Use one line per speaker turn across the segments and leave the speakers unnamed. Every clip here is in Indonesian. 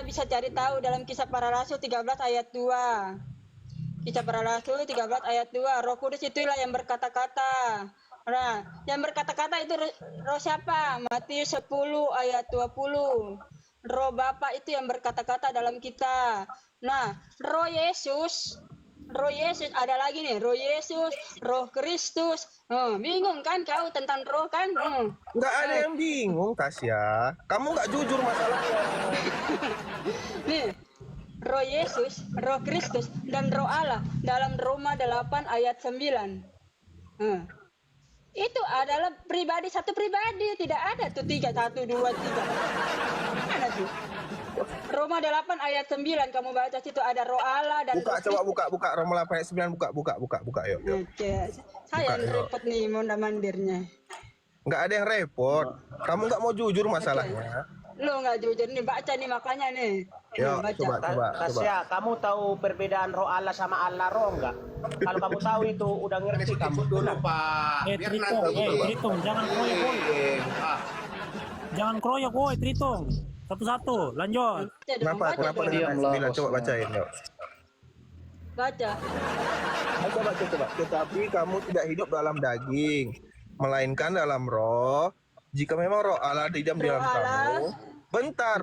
bisa cari tahu dalam Kisah Para Rasul 13 ayat 2. Kisah Para Rasul 13 ayat 2. Roh Kudus itulah yang berkata-kata. Nah, yang berkata-kata itu roh siapa? Matius 10 ayat 20. Roh Bapa itu yang berkata-kata dalam kita. Nah, roh Yesus ada lagi nih, roh Yesus, roh Kristus. Bingung kan kau tentang roh kan?
Nggak ada yang bingung, Tasya. Kamu nggak jujur masalahnya.
Nih, roh Yesus, roh Kristus, dan roh Allah dalam Roma 8 ayat 9. Itu adalah pribadi, satu pribadi, tidak ada tuh 3, 1, 2, 3. Mana tuh? Roma 8 ayat 9 kamu baca situ ada roh Allah dan
Buka,
roh
coba buka Roma 8 ayat 9, buka, yuk.
Oke, saya yang repot nih mondar mandirnya.
Nggak ada yang repot. Kamu nggak mau jujur masalahnya.
Lo nggak jujur nih, baca nih makanya nih.
Yuk,
Baca.
coba.
Tasya, kamu tahu perbedaan roh Allah sama Allah roh enggak? Kalau kamu tahu itu udah ngerti kamu.
Dulu Pak.
Tritung, jangan kroyok woi. Jangan kroyok woi, Tritung. Satu-satu, lanjut.
Kenapa dengan 9? Coba bacain, yuk.
Baca.
Coba. Tetapi kamu tidak hidup dalam daging, melainkan dalam roh. Jika memang roh Allah diam di dalam kamu. Bentar.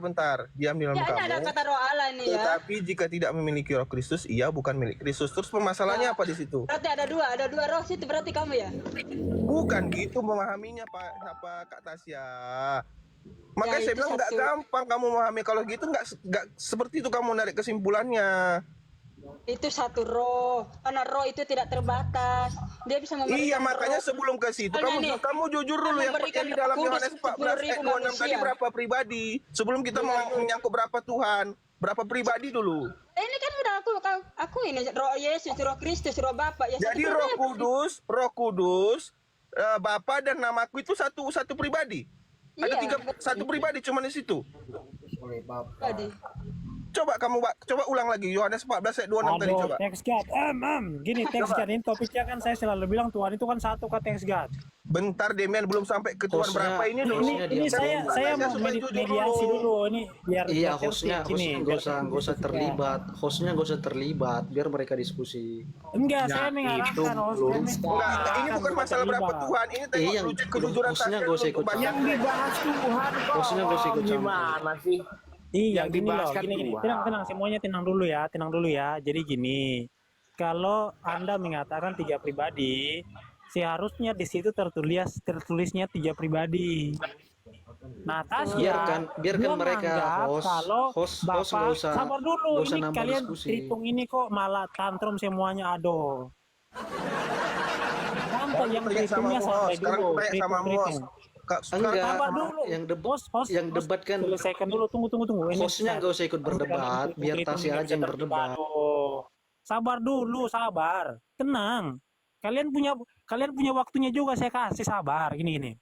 Diam di dalam kamu.
Ada kata roh Allah nih ya.
Tetapi jika tidak memiliki roh Kristus, ia bukan milik Kristus. Terus permasalahannya apa di situ?
Berarti ada dua roh situ berarti kamu ya?
Bukan gitu memahaminya Pak Kak Tasya. Makanya
Ya,
saya
itu
bilang nggak
satu.
gampang kamu memahami. Kalau gitu nggak seperti itu kamu narik kesimpulannya.
Itu satu roh. Karena roh itu tidak terbatas. Dia bisa memberikan
Iya, makanya
roh.
sebelum ke situ
Soalnya nih,
kamu jujur dulu yang
memberikan
di dalam
Roh
Yohanes
Kudus
14 ayat 26 tadi
manusia.
berapa pribadi? Sebelum kita menyangkut berapa Tuhan, berapa pribadi dulu.
Ini kan udah aku ini roh Yesus, roh Kristus, roh Bapa ya.
Jadi
satu
Roh Kudus, Bapa dan namaku itu satu pribadi. Ada
Iya,
satu pribadi cuma di situ.
Tadi.
Coba ulang lagi Yohanes 14 ayat 26 tadi coba.
Thanks God. Gini thanks God. Ini topiknya kan saya selalu bilang Tuhan itu kan satu kata thanks God.
Bentar Demian belum sampai ke Tuhan berapa ini dulu.
Ini saya mau mediasi dulu ini biar
Iya,
biar
hostnya
ini,
nggak usah terlibat. Hostnya nggak usah terlibat, biar mereka diskusi.
Enggak, saya
itu
mengarahkan
belum.
Enggak, ini bukan masalah berapa Tuhan, ini tengok
yang
kejujuran
hostnya
Tasya
nggak usah
dulu
ikut
untuk
campur.
banyak.
Dibahas Tuhan kok.
Hostnya nggak usah ikut campur.
Gimana sih?
Iya,
Yang
gini loh,
dibahas kan
gini.
Tuhan.
Tenang semuanya tenang dulu ya. Jadi gini, kalau Anda mengatakan 3 pribadi, seharusnya di situ tertulisnya 3 pribadi. Nah, Tasya,
biarkan
dia
mereka
menganggap
host
kalau
nggak
Bapak
usah
sabar dulu,
nggak usah
ini
nambah
kalian
diskusi.
hitung ini kok malah tantrum semuanya aduh. Sampai yang
Tanya sama
hitungnya sampai
Mos, sekarang
dulu.
tanya sama Mos.
Enggak,
Sabar dulu.
yang debat kan
selesaikan dulu, tunggu. Ini
hostnya nggak usah ikut berdebat, biar Tasya aja yang berdebat.
Sabar dulu, tenang. Kalian punya waktunya juga, saya kasih sabar. Gini.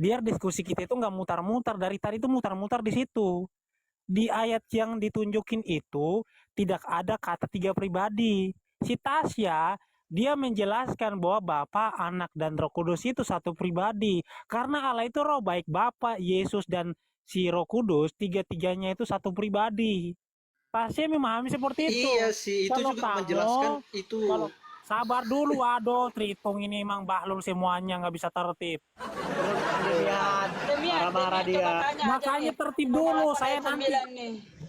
Biar diskusi kita itu nggak mutar-mutar, dari tadi itu mutar-mutar di situ. Di ayat yang ditunjukin itu tidak ada kata 3 pribadi. Si Tasya dia menjelaskan bahwa Bapa, Anak, dan Roh Kudus itu satu pribadi. Karena Allah itu roh, baik Bapa, Yesus, dan si Roh Kudus, tiga-tiganya itu satu pribadi. Pasti memahami seperti itu.
Iya sih, itu
Kalau
juga
kamu,
menjelaskan itu.
Sabar dulu, aduh, Tritung ini emang bahlul semuanya, nggak bisa tertib.
Marah-marah dia.
Makanya tertib dulu, saya nanti.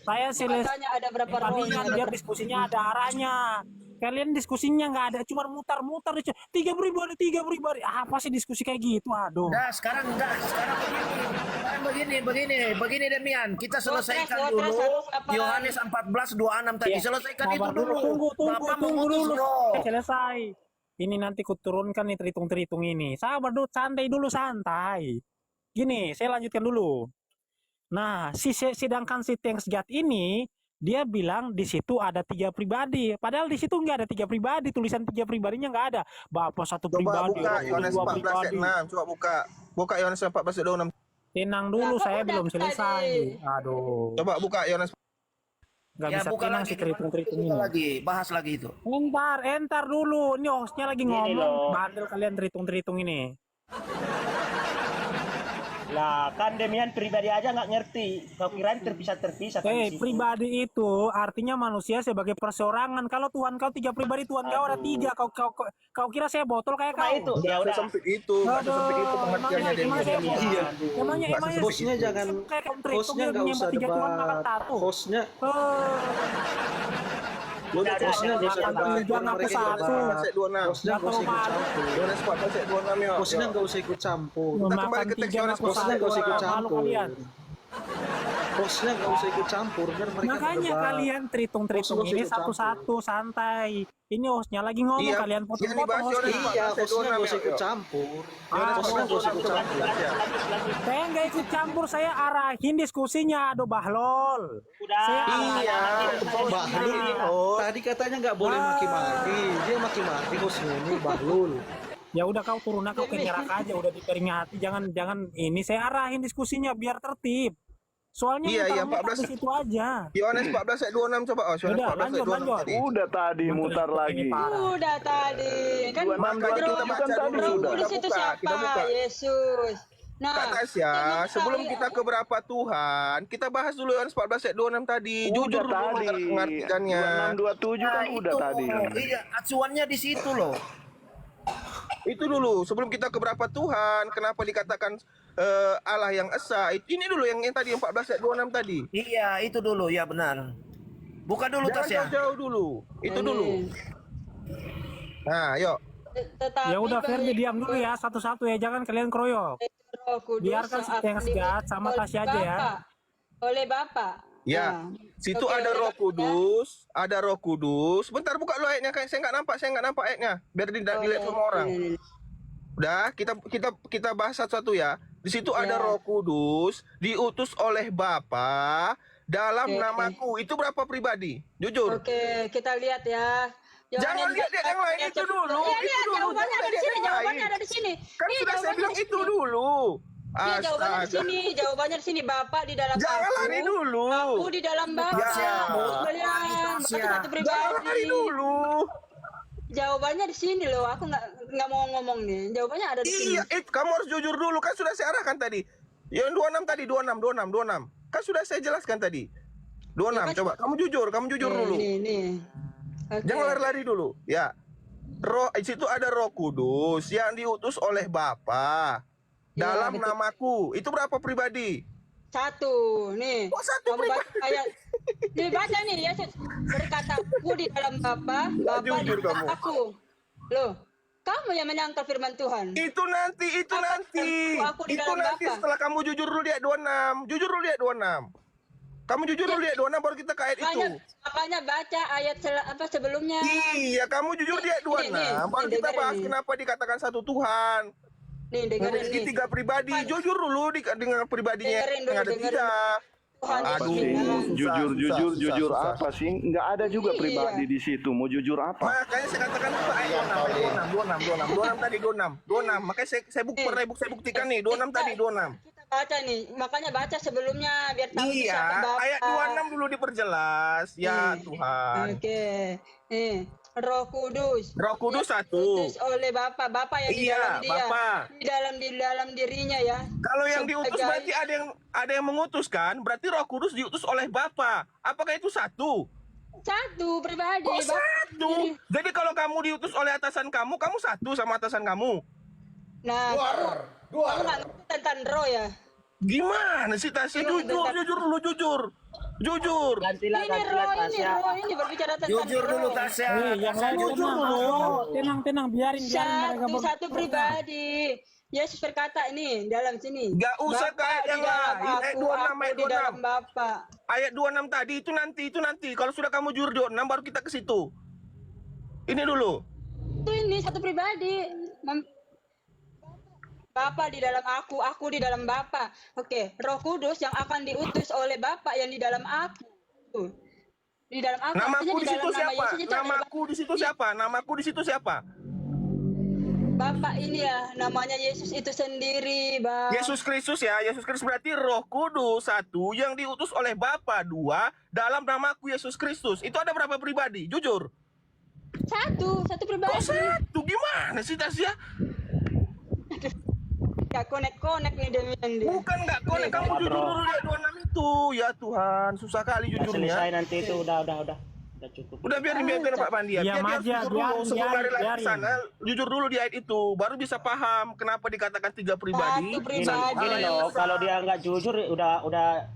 Saya
Makanya ada berapa roh?
Biar diskusinya ada arahnya. Kalian diskusinya nggak ada, cuma mutar-mutar. 3 pribadi. Apa sih diskusi kayak gitu? Aduh.
Nah, sekarang begini Demian, kita selesaikan dulu Yohanes 14:26 tadi. Selesaikan itu dulu.
Tunggu dulu. Selesai. Ini nanti kuturunkan nih terhitung ini. Sabar dulu, santai. Gini, saya lanjutkan dulu. Nah, sedangkan si Thanks God ini dia bilang di situ ada 3 pribadi. Padahal di situ nggak ada 3 pribadi. Tulisan 3 pribadinya nggak ada. Bapak satu pribadi.
Buka Yohanes 14 ayat 6. Coba buka Yohanes 14 ayat 26.
Tenang dulu, saya belum selesai. Aduh.
Coba buka Yohanes.
Nggak bisa tenang si terhitung ini.
Bahas lagi itu.
Entar dulu. Ini hostnya lagi ngomong. Bandel kalian terhitung ini.
Lah kan Demian pribadi aja nggak ngerti. Kau kirain terpisah-terpisah kan di situ.
Pribadi itu artinya manusia sebagai perseorangan. Kalau Tuhan kau 3 pribadi, Tuhan kau ada 3. Kau kira saya botol kayak
Nah,
kau?
itu
Nggak
ya udah.
sesempit itu, nggak sesempit itu pengertiannya Demian.
Iya.
Emangnya
Hostnya jangan, hostnya nggak usah debat. Hostnya, hostnya nggak usah debat.
Jangan
Mereka
aku
debat.
satu.
Pasal 26.
Hostnya nggak usah ikut campur.
Yohanes 14 ayat 26 yuk.
Hostnya nggak usah ikut campur.
Kita kembali ke teks Yohanes
Hostnya nggak usah ikut
14.
campur. Hostnya nggak usah ikut campur, biar mereka
Makanya
berdebat.
kalian tritung-tritung
Hostnya
ini
ikut campur.
satu-satu santai. Ini hostnya lagi ngomong,
Iya,
kalian
yang
potong-potong
dibahas
hostnya.
Yohanes
Iya,
14 ayat
hostnya nggak
26
usah ikut
yuk.
campur.
Yohanes
Hostnya nggak usah ikut
14
campur.
Saya nggak ikut campur, saya arahin diskusinya. Aduh bahlol.
Udah.
Saya
Iya,
Bahlul,
Oh.
tadi katanya nggak boleh maki-maki. Dia maki-maki hostnya ini Bahlul.
Ya udah kau turun kau ke neraka aja, udah diperingati. Jangan ini saya arahin diskusinya biar tertib. Soalnya
Iya, iya,
mutar-mutar
14.
di situ aja.
Yohanes 14 ayat 26 coba. Oh, Yohanes
Udah,
14 ayat 26
lanjut.
tadi.
Udah tadi mutar
Ini
lagi.
parah.
Udah tadi kan
26,
Makanya kita
27
baca
kan tadi
dulu.
sudah.
Kudus itu
Kita buka, kita
siapa?
buka.
Yesus. Nah,
Kak Tasya, sebelum kita ke berapa Tuhan, kita bahas dulu Yohanes 14 ayat 26 tadi. Jujur
Udah
dulu
tadi.
mengartikannya.
26, 27 kan
Nah,
udah
itu.
tadi.
Iya, acuannya di situ loh.
Itu dulu, sebelum kita ke berapa Tuhan, kenapa dikatakan Allah yang esa. Ini dulu yang tadi yang 14 ayat 26 tadi.
Iya, itu dulu ya benar. Buka dulu
Jangan
tas ya.
jauh-jauh dulu. Itu dulu. Nah, yuk.
tetapi
Ya udah
bagi
Ferdi diam dulu ya, satu-satu ya, jangan kalian keroyok.
Roh Kudus
Biarkan yang
akan
sehat sama
diutus
Tasya aja ya.
Oleh Bapa.
Ya,
Nah,
situ
oke,
ada
oleh
Roh
Bapa.
Kudus, ada Roh Kudus. Bentar buka lu ayatnya, kayak saya nggak nampak ayatnya, biar dilihat semua orang.
Ini.
Udah, kita bahas satu-satu ya. Di situ ada
Ya.
Roh Kudus, diutus oleh Bapa dalam
Oke.
namaku. Itu berapa pribadi? Jujur.
Oke, kita lihat ya.
Jangan lihat yang lain, itu dulu.
Iya,
Itu
lihat
dulu.
jawabannya ada di
Jangan
sini,
lihat yang
jawabannya
lain.
ada di sini.
Kan
Iya,
sudah saya
jawabannya
bilang
di
itu
sini.
dulu.
Iya, jawabannya di
Astaga.
sini, jawabannya di sini. Bapak di dalam
Jangan
aku.
lari dulu.
Aku di dalam Bapa.
Ya.
Kalian
Tasya.
satu
Jangan
pribadi.
lari dulu.
Jawabannya di sini loh. Aku nggak mau ngomong nih. Jawabannya ada di sini.
Iya, kamu harus jujur dulu. Kan sudah saya arahkan tadi. Yang 26 tadi, 26. Kan sudah saya jelaskan tadi. 26,
Ya, kan-
coba. Kamu jujur dulu.
Ini. Oke.
Jangan lari-lari dulu. Ya. Situ ada Roh Kudus yang diutus oleh Bapa
Ya,
dalam
betul.
namaku. Itu berapa pribadi?
Satu, nih.
Kok satu
Kamu baca
pribadi?
ayat. Dibaca nih, Yesus berkata, aku di dalam Bapa, Bapa di
jujur
dalam
kamu.
aku. Loh, kamu yang menyangkal firman Tuhan.
Itu nanti.
Aku di
Itu
dalam
nanti
Bapa.
setelah kamu jujur dulu di ayat 26. Jujur dulu di ayat 26. Kamu jujur dulu di ayat 26 baru kita ke ayat itu.
Makanya baca ayat sebelumnya.
Iya, kamu jujur di ayat 26.
Nih,
Baru kita
dengerin
bahas
nih.
kenapa dikatakan satu Tuhan.
Nih, dengerin
Memiliki
nih.
3 pribadi. Jujur dulu dengan pribadinya
Dengerin
yang
dulu,
ada
dengerin.
3.
Tuhan
Apa
Yesus
sih?
bilang,
Jujur
susah.
apa sih? Nggak ada juga
Iya.
pribadi di situ. Mau jujur apa?
Makanya saya katakan itu ayat 26 tadi 26. Makanya saya buktikan nih 26 tadi 26.
kita baca nih. Makanya baca sebelumnya biar tahu
Iya,
siapa Bapa.
ayat 26 dulu diperjelas. Ya
Nih.
Tuhan.
Oke. Nih, Roh Kudus.
Roh Kudus satu.
Diutus oleh Bapa, Bapa yang di
Iya,
dalam dia.
Bapa.
Di dalam dirinya ya.
Kalau yang diutus
Sebagai-
berarti ada yang mengutus kan? Berarti Roh Kudus diutus oleh Bapa. Apakah itu satu?
Satu pribadi.
Kok
Bapa
satu?
sendiri.
Jadi kalau kamu diutus oleh atasan kamu satu sama atasan kamu.
Nah, kamu nggak ngerti tentang roh ya?
Gimana sih Tasya? Jujur.
Gantilah
Ini roh ini berbicara tentang
Jujur
roh.
dulu Tasya.
Yang lain
Jujur
tenang, tenang, biarin mereka
Satu pribadi. Yesus berkata ini dalam sini.
Nggak usah
Bapa
kayak
di
yang
dalam
lain. Ayat
aku,
26,
aku
ayat
di dalam
26.
Bapa.
Ayat 26 tadi itu nanti. Kalau sudah kamu jujur di 6 baru kita ke situ. Ini dulu.
Itu ini satu pribadi. Bapa di dalam aku di dalam Bapa. Oke, Roh Kudus yang akan diutus oleh Bapa yang di dalam aku. Di dalam aku.
Namaku
artinya
di situ
dalam nama
siapa?
Yesus itu adalah
Namaku di situ siapa?
Bapa ini ya, namanya Yesus itu sendiri, Bang.
Yesus Kristus ya. Yesus Kristus berarti Roh Kudus satu yang diutus oleh Bapa 2 dalam namaku Yesus Kristus. Itu ada berapa pribadi? Jujur.
Satu
Kok
pribadi.
satu? Gimana sih Tasya?
Gak konek-konek nih Demian dia.
Bukan nggak konek, kamu jujur dulu lihat 26 itu. Ya Tuhan, susah kali
Udah selesai
jujurnya.
nanti itu udah cukup.
Udah biarin Pak Pandi ya.
Diam
Dia harus
aja,
jujur dulu sebelum
biarin,
lari lagi ke
biarin.
sana. Jujur dulu di ayat itu, baru bisa paham kenapa dikatakan 3 pribadi.
Satu
Gini,
pribadi.
gini loh, kalau dia nggak jujur udah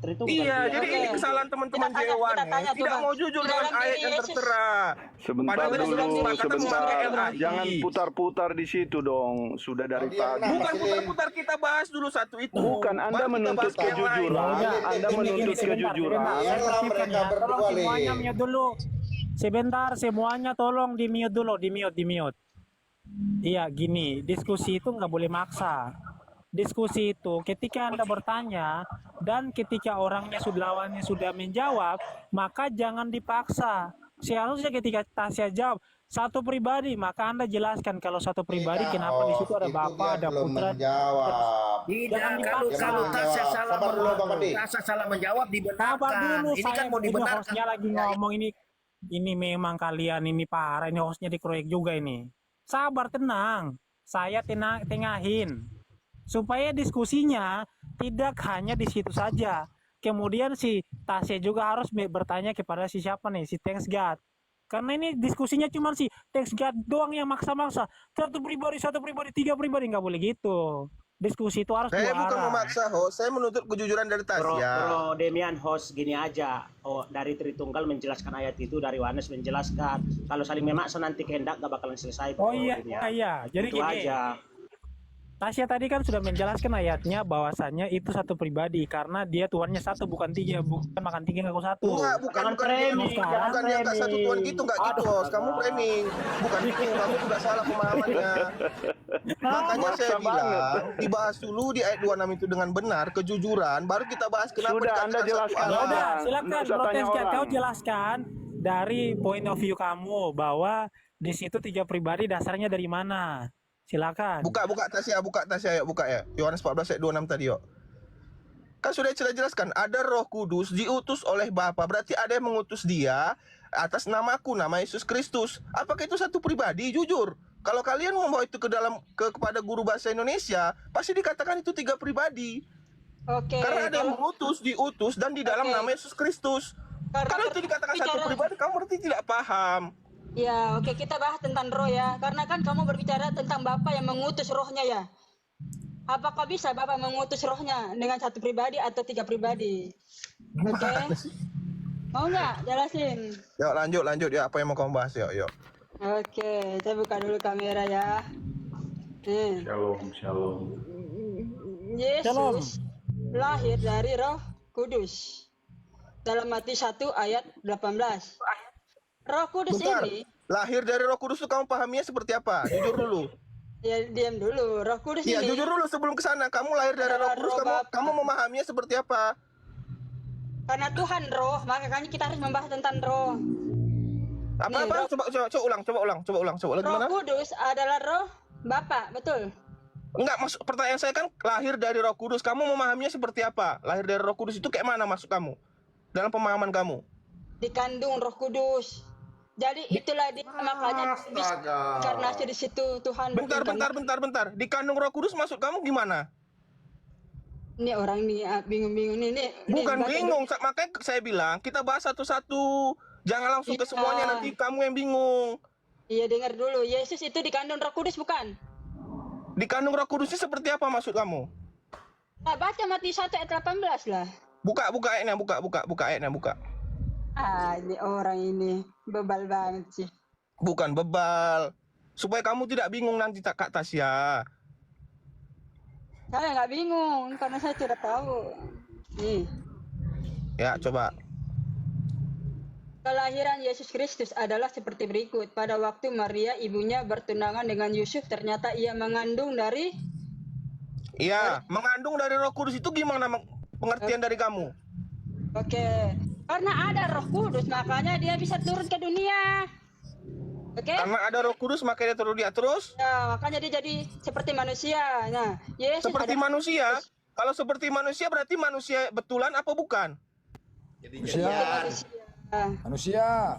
terhitung.
Iya,
kan dia.
jadi ini
Oke.
kesalahan teman-teman
Kita tanya,
Jewan
kita tanya,
tidak
coba.
mau jujur
Di
dengan
dalam
ayat
diri
yang
Yesus.
tertera.
Sebentar
Padahal
dulu,
sudah disepakati
sebentar.
sama MAI.
Jangan putar-putar di situ dong. Sudah dari tadi.
Bukan putar-putar, kita bahas dulu satu itu.
Bukan, Anda
Baru kita
menuntut
bahas yang lain.
kejujuran. Anda menuntut kejujuran.
Saya tertibkan ya. Tolong semuanya mute dulu. Sebentar, semuanya tolong di mute dulu, di mute. Iya, gini, diskusi itu nggak boleh maksa. Diskusi itu ketika Anda bertanya dan ketika orangnya lawannya sudah menjawab, maka jangan dipaksa. Seharusnya ketika Tasya jawab satu pribadi, maka Anda jelaskan kalau satu pribadi kenapa di situ ada bapak, ada putra.
Tidak,
Jangan
kalau
dipaksa.
Tasya salah
Sabar dulu, Bang Pandi.
Tasya salah menjawab
Sabar
dibenarkan.
dulu,
Ini
saya
kan mau
ini
dibenarkan.
hostnya lagi ngomong ini memang kalian ini parah, ini hostnya dikeroyok juga ini. Sabar, tenang, saya tengahin supaya diskusinya tidak hanya di situ saja. Kemudian si Tasya juga harus bertanya kepada si siapa nih, si Thanks God. Karena ini diskusinya cuma si Thanks God doang yang maksa-maksa. Satu pribadi, 3 pribadi, nggak boleh gitu. Diskusi itu harus
Saya
dua
bukan
arah.
memaksa, host. Saya menuntut kejujuran dari
Bro
Tasya.
Demian host gini aja. Oh, dari Tritunggal menjelaskan ayat itu, dari Yohanes menjelaskan. Kalau saling memaksa nanti kehendak gak bakalan selesai.
Oh
Bro,
iya,
Demian.
iya. Jadi
Itu
gini.
aja.
Tasya tadi kan sudah menjelaskan ayatnya bahwasannya itu satu pribadi karena dia Tuhannya satu bukan 3, bukan makan 3 ngaku 1.
Jangan
Bukan
framing, jangan
bukan dia nggak satu Tuhan gitu, nggak gitu, host. Kamu framing, bukan gitu, kamu juga salah pemahamannya. Makanya saya
Maksa banget.
bilang dibahas dulu di ayat 26 itu dengan benar, kejujuran, baru kita bahas kenapa
Sudah, Anda
dikatakan
jelaskan.
satu
Ya
Allah.
udah,
Orang.
silakan
Nggak usah tanya
protes
orang.
kau jelaskan dari point of view kamu bahwa di situ 3 pribadi dasarnya dari mana? Silakan.
Buka Tasya, yuk, buka ya. Yohanes 14 ayat 26 tadi, yuk. Kan sudah jelaskan, ada Roh Kudus diutus oleh Bapa, berarti ada yang mengutus dia atas namaku, nama Yesus Kristus. Apakah itu satu pribadi? Jujur. Kalau kalian membawa itu kepada guru bahasa Indonesia, pasti dikatakan itu 3 pribadi.
Oke.
Karena ada yang
kalau-
diutus dan di dalam
Oke.
nama Yesus Kristus.
Karena
Kalau itu dikatakan satu
bicara-
pribadi, kamu berarti tidak paham.
Ya, oke, kita bahas tentang roh ya. Karena kan kamu berbicara tentang Bapak yang mengutus rohnya ya. Apakah bisa Bapak mengutus rohnya dengan satu pribadi atau 3 pribadi? Oke. Mau nggak jelasin?
Yuk lanjut ya, apa yang mau kamu bahas, yuk.
Oke, saya buka dulu kamera ya. Nih.
Shalom.
Yesus lahir dari Roh Kudus. Dalam Matius 1 ayat 18. Roh Kudus
Bentar,
ini,
lahir dari Roh Kudus itu kamu pahaminya seperti apa? Jujur dulu.
ya diam dulu. Roh Kudus
Iya,
ini
jujur dulu sebelum ke sana. Kamu lahir dari Roh
adalah
Kudus,
Roh Bapa.
kamu memahaminya seperti apa?
karena Tuhan roh, makanya kita harus membahas tentang roh.
Apa?
Roh-
Coba ulang. Lagi
Roh
mana?
Kudus adalah roh Bapa, betul?
Enggak, maksud pertanyaan saya kan lahir dari Roh Kudus. Kamu memahaminya seperti apa? Lahir dari Roh Kudus itu kayak mana maksud kamu? Dalam pemahaman kamu?
Dikandung Roh Kudus. Jadi itulah dia makanya bisa karena di situ Tuhan.
Bentar. Dikandung Roh Kudus maksud kamu gimana?
Ini orang ini bingung-bingung ini.
Bukan
baca-
bingung, makanya saya bilang kita bahas satu-satu. Jangan langsung ke
Iya.
semuanya, nanti kamu yang bingung.
Iya, dengar dulu. Yesus itu dikandung Roh Kudus bukan?
Dikandung Roh Kudus itu seperti apa maksud kamu?
Nah, baca Matius 1 ayat 18 lah.
Buka ayatnya, buka ayatnya.
Ah, ini orang ini bebal banget sih.
Bukan bebal. Supaya kamu tidak bingung nanti Kak Tasya.
Saya nggak bingung karena saya sudah tahu. Nih,
Ya, coba.
kelahiran Yesus Kristus adalah seperti berikut. Pada waktu Maria ibunya bertunangan dengan Yusuf, ternyata ia mengandung dari
Iya, mengandung dari Roh Kudus itu gimana pengertian dari kamu?
Oke. Karena ada Roh Kudus, makanya dia bisa turun ke dunia. Oke?
Karena ada Roh Kudus makanya dia turun dia terus
Ya, makanya dia jadi seperti manusia. Nah, Yesus
seperti
ada-
manusia. Kalau seperti manusia berarti manusia betulan apa bukan?
Manusia.
Manusia.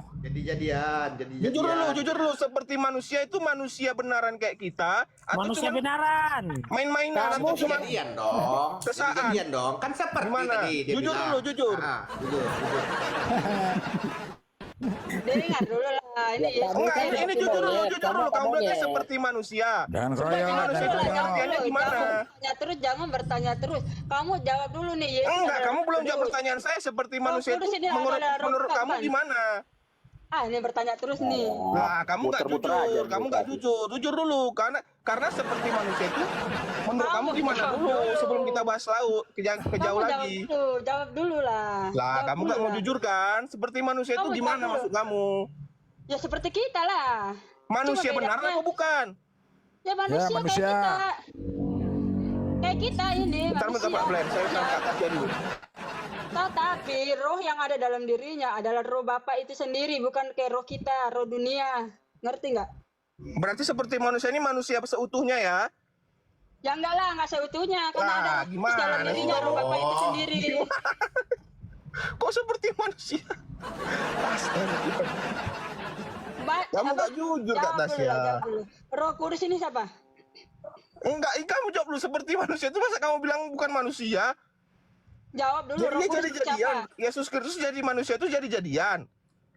Jujur dulu, seperti manusia itu manusia benaran kayak kita atau
Manusia
cuma
benaran.
main-mainan atau cuma
dong.
sesaat?
Kejadian dong. Kan seperti
Gimana?
tadi dia
Jujur
bilang.
dulu, jujur.
Jujur.
Dengar dulu lah.
Enggak, ini jujur dulu. Kamu berarti seperti manusia.
Jangan
Seperti
kroyok,
manusia
jangan
itu
kroyok.
pengertiannya gimana?
Bertanya terus, jangan bertanya terus. Kamu jawab dulu nih. Yesus
Enggak,
adalah
kamu belum
Roh
jawab
Kudus.
pertanyaan saya. Seperti manusia itu
Kudus ini
menurut
adalah Roh
kamu
kapan?
gimana?
Ini bertanya terus nih.
Nah, kamu nggak jujur. Kamu nggak jujur. Jujur dulu, karena seperti manusia itu menurut kamu gimana dulu sebelum kita bahas kejauh
Kamu
lagi.
jawab dulu lah.
Lah,
Jawab
kamu
dulu
nggak mau
lah.
jujur kan? Seperti manusia itu
Kamu
gimana
jawab
maksud
dulu.
kamu?
Ya seperti kita lah.
Manusia
Cuma
benar
bedanya-
apa bukan?
Ya manusia,
manusia.
kayak kita. Kayak kita ini
Bentar, Pak Blen, saya bilang ke atas dia dulu.
Tetapi roh yang ada dalam dirinya adalah roh Bapa itu sendiri, bukan kayak roh kita, roh dunia. Ngerti nggak?
Berarti seperti manusia ini manusia seutuhnya ya?
Ya enggak lah, nggak seutuhnya. Karena
Lah,
ada roh
gimana
dalam dirinya, roh Bapa itu sendiri.
Kok seperti manusia? Astaga. Kamu nggak jujur, Kak
Jawab dulu
Tasya.
lah, jawab dulu. Roh Kudus ini siapa?
Enggak, kamu jawab dulu seperti manusia itu masa kamu bilang bukan manusia?
Jawab dulu, roh
Jadinya
Kudus itu siapa?
jadi-jadian. Yesus Kristus jadi manusia itu jadi-jadian.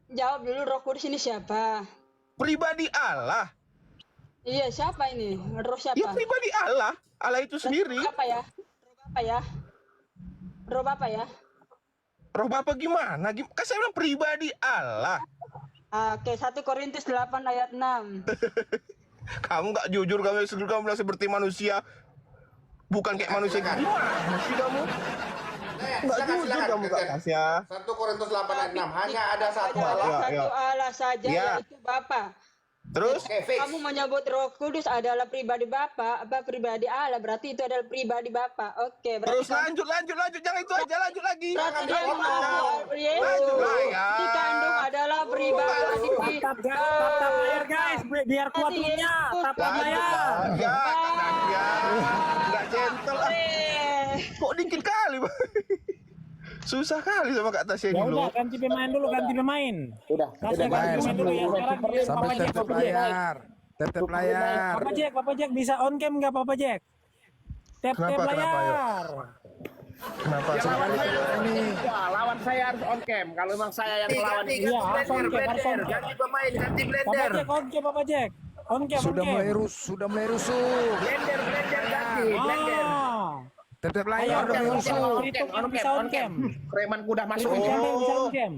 Jawab dulu, roh Kudus ini siapa?
Pribadi Allah.
Iya, siapa ini? Roh siapa?
Ya pribadi Allah. Allah itu sendiri.
Roh apa ya? Roh apa ya? Roh apa ya?
Roh Bapa gimana? Kan saya bilang pribadi Allah.
Oke, 1 Korintus 8 ayat 6.
Kamu nggak jujur, kamu bilang seperti manusia. Bukan kayak manusia gimana sih kamu? Nggak jujur kamu, Kak Tasya.
1 Korintus 8 ayat 6. Hanya ada satu Allah.
Ya.
Satu Allah saja,
Ya.
yaitu Bapa.
Terus?
Oke, fix.
Kamu menyebut Roh Kudus adalah pribadi Bapa, apa pribadi Allah? Berarti itu adalah pribadi Bapa. Oke, berarti
Terus lanjut. Jangan itu aja, lanjut lagi.
berarti dia
Lanjut
mengaku Yesus
Lanjut lah, ya.
dikandung adalah pribadi
Tap layar guys, biar kuat lumnya. Tap layar.
Ya, Kak Tasya. Nggak gentle ah. Kok dikit kali, Bang? Susah kali sama Kak Tasya
Ya
dulu.
udah, ganti pemain dulu, ganti pemain. Tasya ganti pemain dulu ya. Sekarang biar
Sampai
Papa Jack,
tetep
Papa Jack.
layar. Tetep layar.
Papa Jack bisa on cam nggak Papa Jack? Tap
Kenapa,
layar.
Kenapa?
Lawan saya harus on cam. Kalau memang saya yang melawan ini.
Iya, harus on cam, harus on cam.
Ganti pemain, ganti
Papa
blender.
Jack, on cam Papa Jack. On cam, on
Sudah
cam.
mulai rusuh.
Blender ganti, blender.
Tetep
Ayo,
layar udah mulai rusuh.
bisa on cam.
Preman kuda masuk.
On cam, bisa on cam.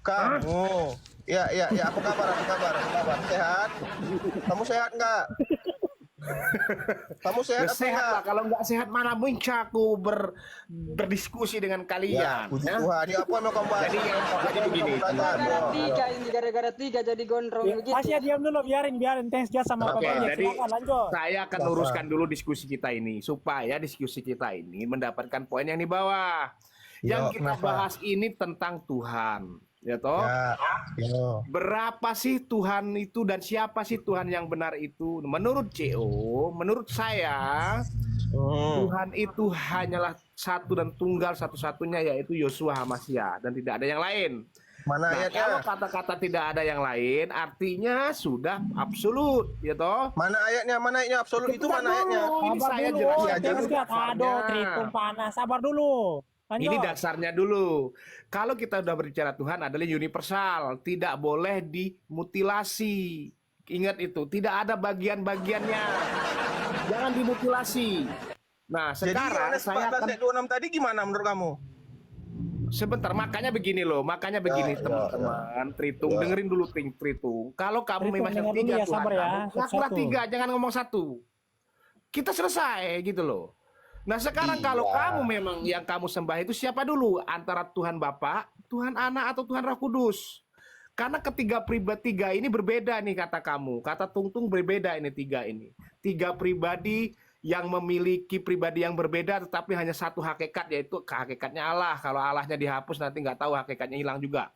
Kamu. Ya, apa kabar? Sehat? Kamu sehat nggak? Kamu sehat apa
Sehat
enggak?
lah, kalau nggak sehat mana mungkin aku berdiskusi dengan
Ya,
kalian.
puji
ya.
Tuhan. Ini apa yang mau kamu bahas?
Jadi begini.
gara-gara tiga jadi gondrong
Ya,
begitu.
Tasya diam dulu, biarin. Thanks Jas sama
Oke,
Papa Jack.
jadi
Silakan lanjut.
saya akan luruskan dulu diskusi kita ini supaya diskusi kita ini mendapatkan poin yang di bawah. Yang kita
kenapa?
bahas ini tentang Tuhan, ya toh?
Ya, yo.
Berapa sih Tuhan itu dan siapa sih Tuhan yang benar itu? Menurut CEO, menurut saya, Tuhan itu hanyalah satu dan tunggal satu-satunya, yaitu Yosua Hamasya, dan tidak ada yang lain.
Mana
Nah,
ayatnya?
kalau kata-kata tidak ada yang lain, artinya sudah absolut, ya toh?
Mana ayatnya? Absolut itu mana ayatnya?
Ini
Sabar
saya
dulu,
jelaskan
thanks
dulu
Jas. Aduh,
dasarnya.
Tritum panas. Sabar dulu. Lanjut.
Ini dasarnya dulu. Kalau kita udah berbicara Tuhan adalah universal, tidak boleh dimutilasi. Ingat itu, tidak ada bagian-bagiannya. Jangan dimutilasi. Nah,
Jadi
sekarang
Yohanes
saya
14
akan
ayat 26 tadi gimana menurut kamu?
sebentar, makanya begini loh, teman-teman, Tritung, dengerin dulu Tritung. Kalau kamu
Tritung,
memang yang
dengar dulu
tiga
ya,
Tuhan,
sabar ya,
ngakulah
satu-satu.
tiga, jangan ngomong satu. Kita selesai gitu loh. Nah sekarang kalau kamu memang yang kamu sembah itu siapa dulu? Antara Tuhan Bapa, Tuhan Anak, atau Tuhan Roh Kudus? Karena ketiga pribadi tiga ini berbeda nih kata kamu. Kata Tungtung berbeda ini tiga ini. Tiga pribadi yang memiliki pribadi yang berbeda tetapi hanya satu hakikat, yaitu hakikatnya Allah. Kalau Allahnya dihapus nanti nggak tahu hakikatnya hilang juga.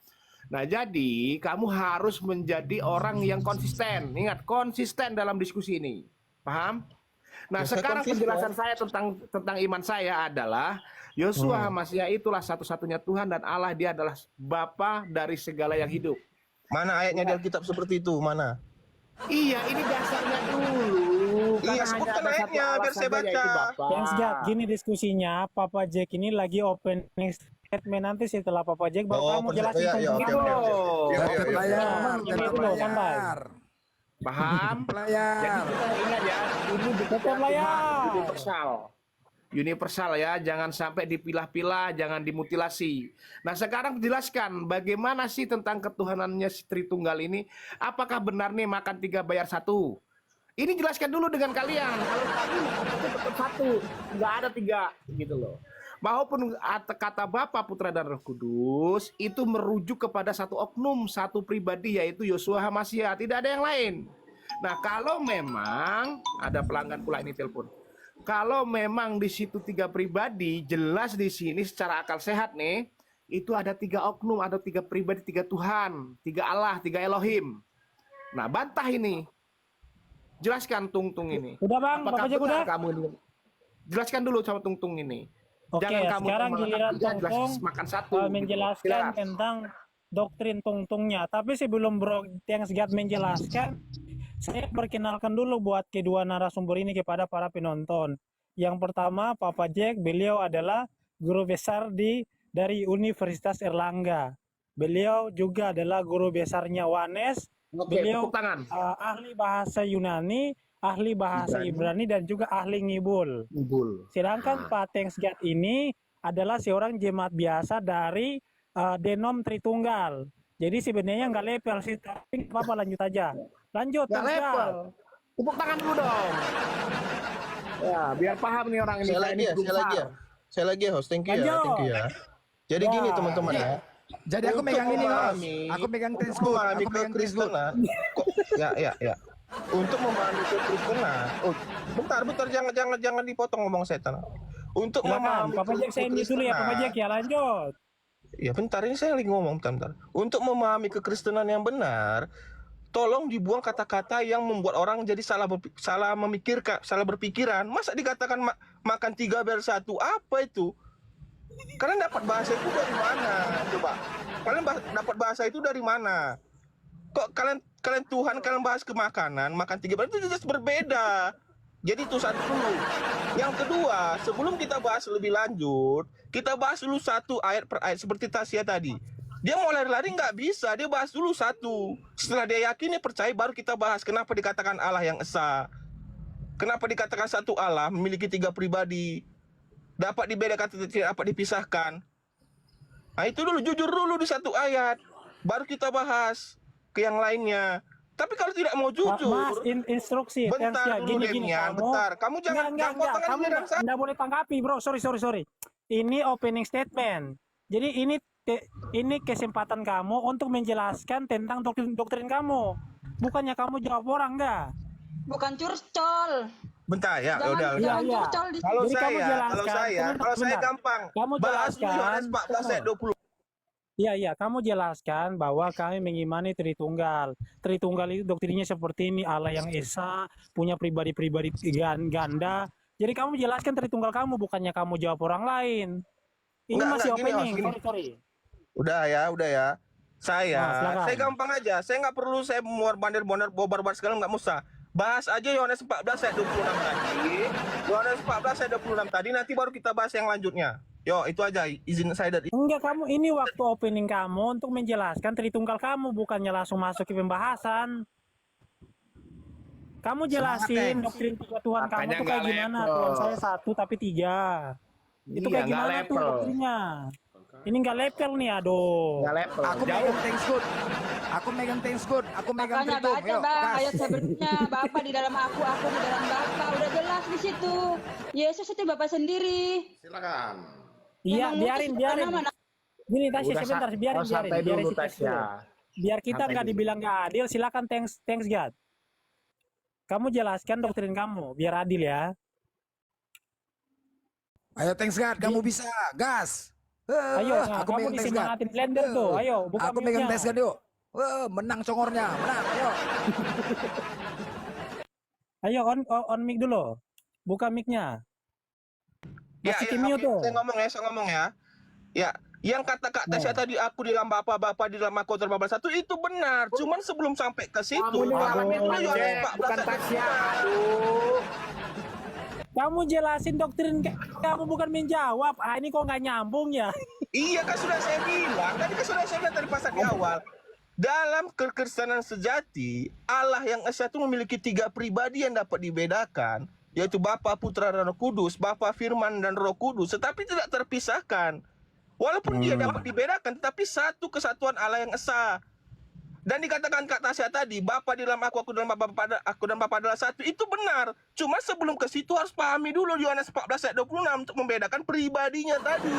Nah jadi kamu harus menjadi orang yang konsisten. Ingat, konsisten dalam diskusi ini. Paham? Nah,
Ya, saya
sekarang
konsisten.
penjelasan saya tentang iman saya adalah Yosua Hamasia itulah satu-satunya Tuhan dan Allah, dia adalah Bapa dari segala yang hidup.
Mana ayatnya di Alkitab seperti itu? Mana?
Iya, ini dasarnya dulu.
Iya,
Karena hanya
sebutkan
ada satu
ayatnya,
Allah
biar saya
saja,
baca.
yaitu Bapa.
Thanks God, gini diskusinya, Papa Jack ini lagi opening statement, nanti setelah Papa Jack baru
Oh,
kamu jelasin
ya,
tentang
oke,
itu.
oke, oke. Iya,
Tetap
iya, iya.
layar,
Ini
tetap
dulu, santai.
layar.
Paham? Jadi
Layar.
kita ingat ya, ini
Tetap layar.
universal. Universal ya, jangan sampai dipilah-pilah, jangan dimutilasi. Nah, sekarang jelaskan bagaimana sih tentang ketuhanannya si Tritunggal ini? Apakah benar nih makan 3 bayar 1? Ini jelaskan dulu dengan kalian. Kalau tadi itu tetap 1, nggak ada 3 gitu loh. Maupun kata Bapa, Putra dan Roh Kudus itu merujuk kepada satu oknum, satu pribadi, yaitu Yosua Hamasia, tidak ada yang lain. Nah, kalau memang ada pelanggan pula ini telepon. Kalau memang di situ 3 pribadi, jelas di sini secara akal sehat nih, itu ada 3 oknum, ada 3 pribadi, 3 Tuhan, 3 Allah, 3 Elohim. Nah, bantah ini. Jelaskan Tung ini.
Udah Bang,
Apakah
Papa Jack
benar
udah?
kamu ini? Jelaskan dulu sama Tung ini.
Oke,
Jangan kamu
sekarang
makan
giliran
3, jelas
Tungtung
makan 1.
menjelaskan tentang doktrin Tungtungnya. Tapi sebelum Bro Thanks God menjelaskan, saya perkenalkan dulu buat kedua narasumber ini kepada para penonton. Yang pertama, Papa Jack, beliau adalah guru besar dari Universitas Erlangga. Beliau juga adalah guru besarnya Wanes.
Oke,
Beliau
tepuk tangan.
ahli bahasa Yunani, ahli bahasa Ibrani, dan juga ahli ngibul. Sedangkan Pak Thanks God ini adalah seorang jemaat biasa dari Denom Tritunggal. Jadi sebenarnya nggak level sih, tapi nggak apa-apa, lanjut aja. Lanjut,
Nggak
Thanks
level.
God.
Tepuk tangan dulu dong. Ya, biar paham nih orang ini.
Saya lagi ya, saya lagi ya host. Thank you ya, thank you ya. Jadi
Ya.
gini teman-teman ya.
Jadi aku
Untuk
megang ini, Mas.
memahami-
Aku megang
Untuk
Trisgood.
memahami
Aku megang Trisgood.
kekristenan, ya. Untuk memahami kekristenan, bentar, jangan dipotong ngomong setan. Untuk
Silakan,
memahami
Papa Jack saya ini dulu ya, Papa Jack ya, lanjut.
Ya bentar, ini saya lagi ngomong bentar. Untuk memahami kekristenan yang benar, tolong dibuang kata-kata yang membuat orang jadi salah berpikiran. Masa dikatakan makan 3 bayar 1? Apa itu? Kalian dapat bahasa itu dari mana? Coba. Kalian dapat bahasa itu dari mana? Kok kalian Tuhan kalian bahas ke makanan, makan 3 bayar itu jelas berbeda. Jadi itu satu dulu. Yang kedua, sebelum kita bahas lebih lanjut, kita bahas dulu satu ayat per ayat seperti Tasya tadi. Dia mau lari-lari nggak bisa, dia bahas dulu satu. Setelah dia yakin, dia percaya, baru kita bahas kenapa dikatakan Allah yang esa. Kenapa dikatakan satu Allah memiliki 3 pribadi. Dapat dibedakan, tidak dapat dipisahkan. Nah itu dulu, jujur dulu di satu ayat. Baru kita bahas ke yang lainnya. Tapi kalau tidak mau jujur,
Mas, instruksi.
bentar
Thanks, ya.
dulu
Gini,
Demian, bentar. Kamu jangan potong
kamu
aja dalam
nggak boleh tanggapi, bro. Sorry. Ini opening statement. Jadi ini kesempatan kamu untuk menjelaskan tentang doktrin kamu. Bukannya kamu jawab orang, enggak?
Bukan curcol.
Bentar ya, udah.
Iya.
Curcol di
Kalau
Jadi kamu
saya
jelaskan, sebentar.
gampang.
Kamu
Bahas
jelaskan.
Yohanes 14 ayat 20.
Iya, kamu jelaskan bahwa kami mengimani Tritunggal. Tritunggal itu doktrinnya seperti ini, Allah yang esa, punya pribadi-pribadi ganda. Jadi kamu jelaskan Tritunggal kamu, bukannya kamu jawab orang lain. Ini
Enggak,
masih
gini,
opening,
Mas,
sorry.
Udah ya.
Silakan.
Saya gampang aja. Saya nggak perlu saya muar bandel-bandel bobar-bobar segala, nggak usah. Bahas aja Yohanes 14 ayat 26 tadi. Yohanes 14 ayat 26 tadi, nanti baru kita bahas yang lanjutnya. Yo, itu aja izin saya dari.
Enggak, kamu ini waktu opening kamu untuk menjelaskan Tritunggal kamu, bukannya langsung masuk ke pembahasan. Kamu jelasin doktrin tiga Tuhan kamu
Makanya
tuh kayak
nggak
gimana?
level.
Tuhan saya satu tapi 3. Itu
Iya,
kayak
nggak
gimana tuh
level.
doktrinnya? Ini nggak level nih, aduh.
Nggak level.
Aku
Jauh.
megang Trisgood. Aku megang Trisgood. Aku megang
Makanya
Tritung.
baca
Yuk,
bang
gas.
ayat sebelumnya, Bapa di dalam aku di dalam Bapa, udah jelas di situ. Yesus itu Bapa sendiri.
Silakan.
Iya,
Memang
biarin.
mutus mana-mana.
Gini Tasya,
Udah
sebentar, biarin
santai dulu,
si Tasya
Tasya.
dulu. Biar kita
Santai
nggak
dulu.
dibilang nggak adil, silakan thanks God. Kamu jelaskan doktrin kamu, biar adil ya.
Ayo Thanks God, kamu bisa. Gas.
Ayo, nah,
aku
kamu
megang Thanks God.
disemangatin blender tuh. Ayo, buka
Aku megang
mute-nya.
Thanks God yuk. Menang congornya. Menang, yuk.
Ayo on mic dulu. Buka mic-nya.
Ya,
Masih
ya,
kimio
oke.
tuh.
Saya ngomong ya. Ya, yang kata-kata saya tadi aku di dalam Bapa di dalam aku dalam Bapa satu itu benar. Cuman sebelum sampai ke situ,
Kamu ini ngalamin
dulu Yohanes
Jack,
14
bukan
ayat
Tasya.
26.
Aduh.
Kamu jelasin doktrin, kamu bukan menjawab. Ah, ini kok nggak nyambung ya?
Iya kan sudah saya bilang. Tadi kan sudah saya bilang tadi pasal di awal. Dalam kekristenan sejati, Allah yang esa itu memiliki 3 pribadi yang dapat dibedakan, yaitu Bapa, Putra, dan Roh Kudus, Bapa, Firman, dan Roh Kudus, tetapi tidak terpisahkan. Walaupun dia dapat dibedakan, tetapi satu kesatuan Allah yang esa. Dan dikatakan Kak Tasya tadi, Bapa di dalam aku dalam Bapa, aku dan Bapa adalah satu. Itu benar. Cuma sebelum ke situ harus pahami dulu Yohanes 14 ayat 26 untuk membedakan pribadinya tadi.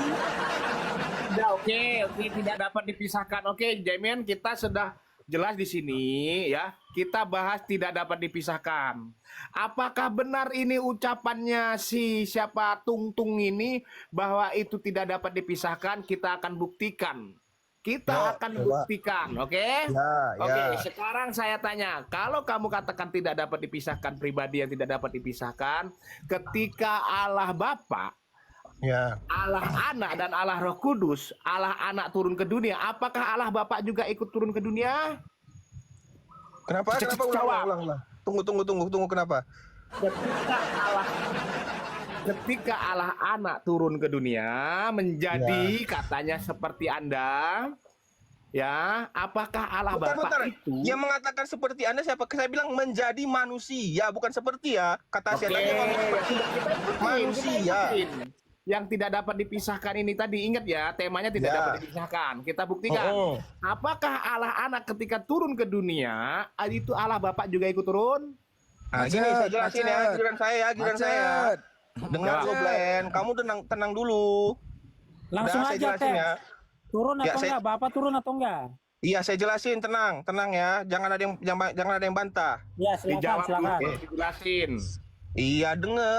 Ya, oke, tidak dapat dipisahkan. Oke, Jamian, kita sudah jelas di sini ya. Kita bahas tidak dapat dipisahkan. Apakah benar ini ucapannya si siapa Tung ini bahwa itu tidak dapat dipisahkan? Kita akan buktikan. Kita akan buktikan, oke? Oke, sekarang saya tanya, kalau kamu katakan tidak dapat dipisahkan, pribadi yang tidak dapat dipisahkan, ketika Allah Bapa, Allah Anak dan Allah Roh Kudus, Allah Anak turun ke dunia, apakah Allah Bapa juga ikut turun ke dunia?
Kenapa? Ulang. Tunggu, kenapa?
Ketika Allah Anak turun ke dunia menjadi katanya seperti Anda, ya, apakah Allah Bapa itu
yang mengatakan seperti Anda siapa? Saya bilang menjadi manusia, bukan seperti ya. Kata saya tadi ngomong seperti manusia.
Yang tidak dapat dipisahkan ini tadi, ingat ya, temanya tidak dapat dipisahkan. Kita buktikan. Apakah Allah Anak ketika turun ke dunia, itu Allah Bapa juga ikut turun?
Nah, gini saya jelasin ya, giliran saya. Dengar dulu, Glenn. Kamu tenang dulu.
Langsung
Saya
aja
jelasin
Teh.
ya.
Turun atau enggak? Bapak turun atau enggak?
Iya, saya jelasin, tenang ya. Jangan ada yang bantah.
Ya, silakan.
Dijelasin.
Iya,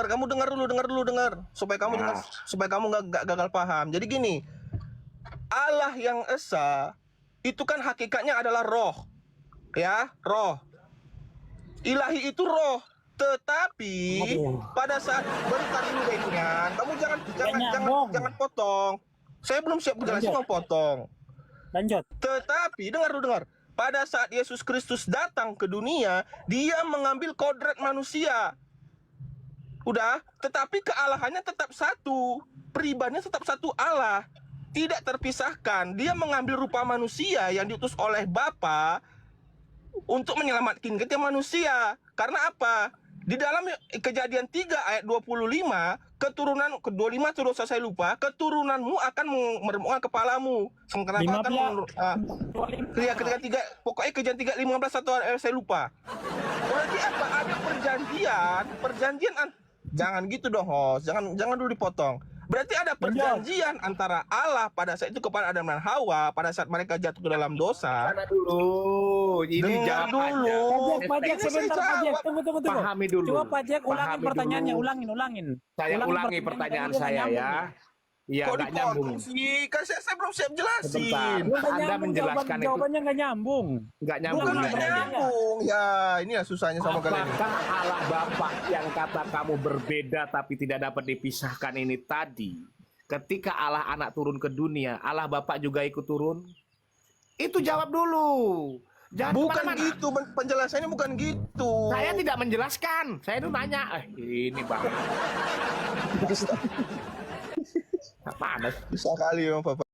kamu dengar dulu, supaya kamu nggak gagal paham. Jadi gini, Allah yang esa itu kan hakikatnya adalah roh, ya, roh. Ilahi itu roh, tetapi pada saat bentar dulu Benyan, kamu jangan potong. Saya belum siap jelasin, kamu potong.
Lanjut.
Tetapi dengar. Pada saat Yesus Kristus datang ke dunia, dia mengambil kodrat manusia. Udah, tetapi kealahannya tetap satu, pribadinya tetap satu Allah, tidak terpisahkan. Dia mengambil rupa manusia yang diutus oleh Bapa untuk menyelamatkan kita manusia. Karena apa? Di dalam Kejadian 3 ayat 25, keturunan ke-25 terus saya lupa, keturunanmu akan meremukkan kepalamu. Kenapa akan ketika pokoknya Kejadian 3:15 atau saya lupa. Berarti apa? Ada perjanjian jangan gitu dong, host. Jangan dulu dipotong. Berarti ada perjanjian antara Allah pada saat itu kepada Adam dan Hawa pada saat mereka jatuh ke dalam dosa.
Dulu, ini jawab dulu.
Pajak sebentar, Pajak. Tunggu.
Pahami dulu.
Coba Pajak ulangin pertanyaannya, ulangin.
Saya ulangi pertanyaan saya ya. Iya,
Kok
nggak nyambung.
dipotong sih? Kan saya belum siap jelasin.
Sebentar. Anda menjelaskan itu.
Jawabannya nggak nyambung.
Nggak nyambung.
Bukan nggak nyambung. Ya, ini ya susahnya sama kalian.
Apakah Allah Bapa yang kata kamu berbeda tapi tidak dapat dipisahkan ini tadi, ketika Allah Anak turun ke dunia, Allah Bapa juga ikut turun? Itu jawab dulu. Jangan
Bukan
kemana-mana.
gitu, penjelasannya bukan gitu.
Saya tidak menjelaskan. Saya itu nanya. Ini bang. Mana?
Bisa kali memang Papa.